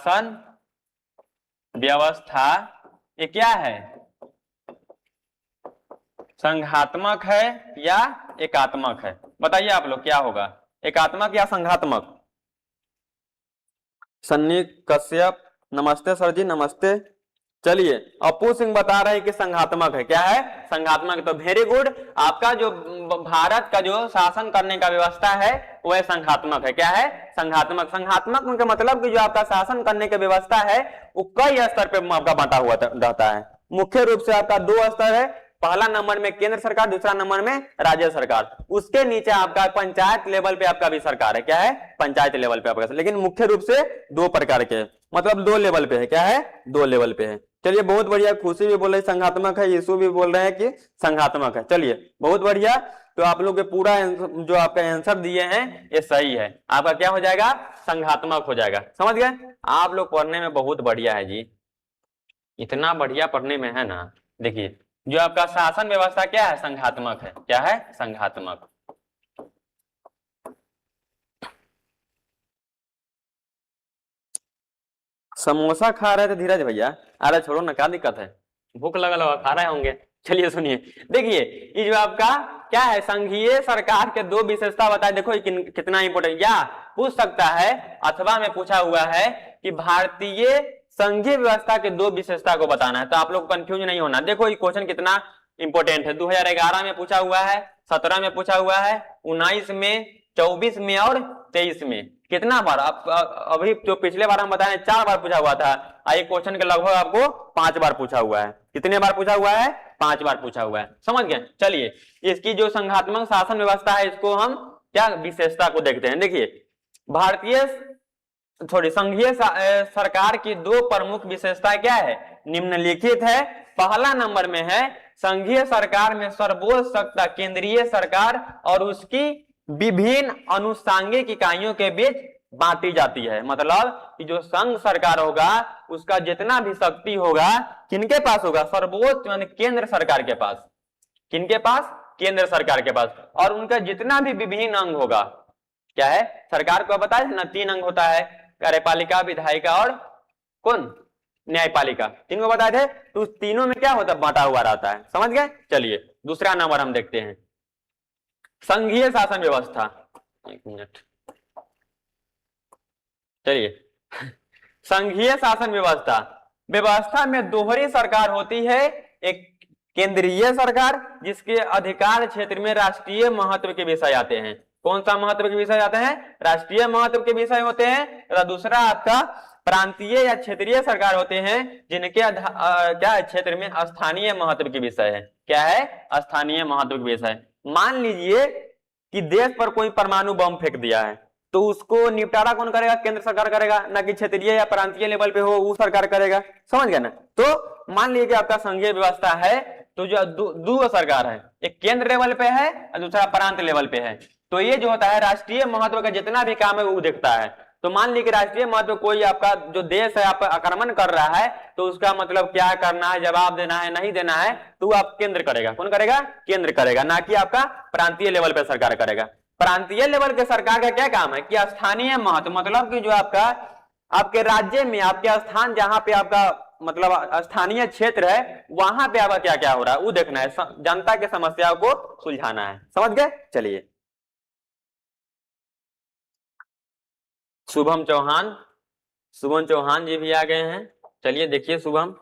शासन व्यवस्था ये क्या है, संघात्मक है या एकात्मक है? बताइए आप लोग क्या होगा, एकात्मक या संघात्मक? सन्नी कश्यप नमस्ते सर जी, नमस्ते। चलिए अपू सिंह बता रहे हैं कि संघात्मक है। क्या है? संघात्मक। तो वेरी गुड, आपका जो भारत का जो शासन करने का व्यवस्था है वह संघात्मक है। क्या है? संघात्मक। संघात्मक का मतलब कि जो आपका शासन करने की व्यवस्था है वो कई स्तर पे आपका बांटा हुआ रहता है। मुख्य रूप से आपका दो स्तर है, पहला नंबर में केंद्र सरकार, दूसरा नंबर में राज्य सरकार। उसके नीचे आपका पंचायत लेवल पे आपका भी सरकार है। क्या है? पंचायत लेवल पे आपका। लेकिन मुख्य रूप से दो प्रकार के, मतलब दो लेवल पे है। क्या है? दो लेवल पे है। चलिए बहुत बढ़िया, खुशी भी बोल रही संघात्मक है, यीशु भी बोल रहे हैं कि संघात्मक है। चलिए बहुत बढ़िया, तो आप लोग के पूरा जो आपका आंसर दिए हैं ये सही है। आपका क्या हो जाएगा? संघात्मक हो जाएगा। समझ गए? आप लोग पढ़ने में बहुत बढ़िया है जी, इतना बढ़िया पढ़ने में है ना। देखिए जो आपका शासन व्यवस्था क्या है? संघात्मक है। क्या है? संघात्मक। समोसा खा रहे थे धीरज भैया? अरे छोड़ो ना, क्या दिक्कत है, भूख लगा लगा खा रहे होंगे। चलिए सुनिए, देखिए ये जो आपका क्या है, संघीय सरकार के दो विशेषता बताए। देखो ये कितना इंपोर्टेंट, या पूछ सकता है अथवा में पूछा हुआ है कि भारतीय संघीय व्यवस्था के दो विशेषता को बताना है। तो आप लोग कंफ्यूज नहीं होना। देखो ये क्वेश्चन कितना इंपोर्टेंट है, 2011 में पूछा हुआ है, 17 में पूछा हुआ है, 19 में, 24 में और 23 में। कितना बार आप अभी जो पिछले बार हम बताए 4 बार पूछा हुआ था, ये क्वेश्चन के लगभग आपको 5 बार पूछा हुआ है। कितने बार पूछा हुआ है? 5 बार पूछा हुआ है। समझ गए? चलिए इसकी जो संघात्मक शासन व्यवस्था है इसको हम क्या विशेषता को देखते हैं। देखिए भारतीय संघीय सरकार की दो प्रमुख विशेषता क्या है, निम्नलिखित है। पहला नंबर में है संघीय सरकार में सर्वोच्च सत्ता केंद्रीय सरकार और उसकी विभिन्न अनुषांगिक इकाइयों के बीच बांटी जाती है। मतलब कि जो संघ सरकार होगा उसका जितना भी शक्ति होगा किनके पास होगा? सर्वोच्च यानी केंद्र सरकार के पास। किनके पास? केंद्र सरकार के पास। और उनका जितना भी विभिन्न अंग होगा, क्या है, सरकार को बताया ना 3 अंग होता है, कार्यपालिका, विधायिका और कौन? न्यायपालिका। तीन को बताए थे। तो उस तीनों में क्या होता है? बांटा हुआ रहता है। समझ गए? चलिए दूसरा नंबर हम देखते हैं, संघीय शासन व्यवस्था। एक मिनट, चलिए संघीय शासन व्यवस्था व्यवस्था में दोहरी सरकार होती है। एक केंद्रीय सरकार जिसके अधिकार क्षेत्र में राष्ट्रीय महत्व के विषय आते हैं। कौन सा महत्व के विषय आते हैं? राष्ट्रीय महत्व के विषय होते हैं। दूसरा आपका प्रांतीय या क्षेत्रीय सरकार होते हैं जिनके क्या क्षेत्र में स्थानीय महत्व के विषय है। क्या है? स्थानीय महत्व के विषय। मान लीजिए कि देश पर कोई परमाणु बम फेंक दिया है, तो उसको निपटारा कौन करेगा? केंद्र सरकार करेगा, ना कि क्षेत्रीय या प्रांतीय लेवल पे हो वो सरकार करेगा। समझ गए ना? तो मान लीजिए कि आपका संघीय व्यवस्था है, तो जो दो सरकार है, एक केंद्र लेवल पे है और दूसरा प्रांत लेवल पे है। तो ये जो होता है राष्ट्रीय महत्व का जितना भी काम है वो देखता है। तो मान लीजिए राष्ट्रीय महत्व कोई आपका जो देश है आप आक्रमण कर रहा है, तो उसका मतलब क्या करना है, जवाब देना है, नहीं देना है, तो आप केंद्र करेगा। कौन करेगा? केंद्र करेगा, ना कि आपका प्रांतीय लेवल पे सरकार करेगा। प्रांतीय लेवल के सरकार का क्या काम है कि स्थानीय महत्व, मतलब कि जो आपका आपके राज्य में आपके स्थान जहां पे आपका मतलब स्थानीय क्षेत्र है वहां पे आपका क्या क्या हो रहा है वो देखना है, जनता के समस्याओं को सुलझाना है। समझ गए? चलिए शुभम चौहान जी भी आ गए हैं। चलिए देखिए शुभम,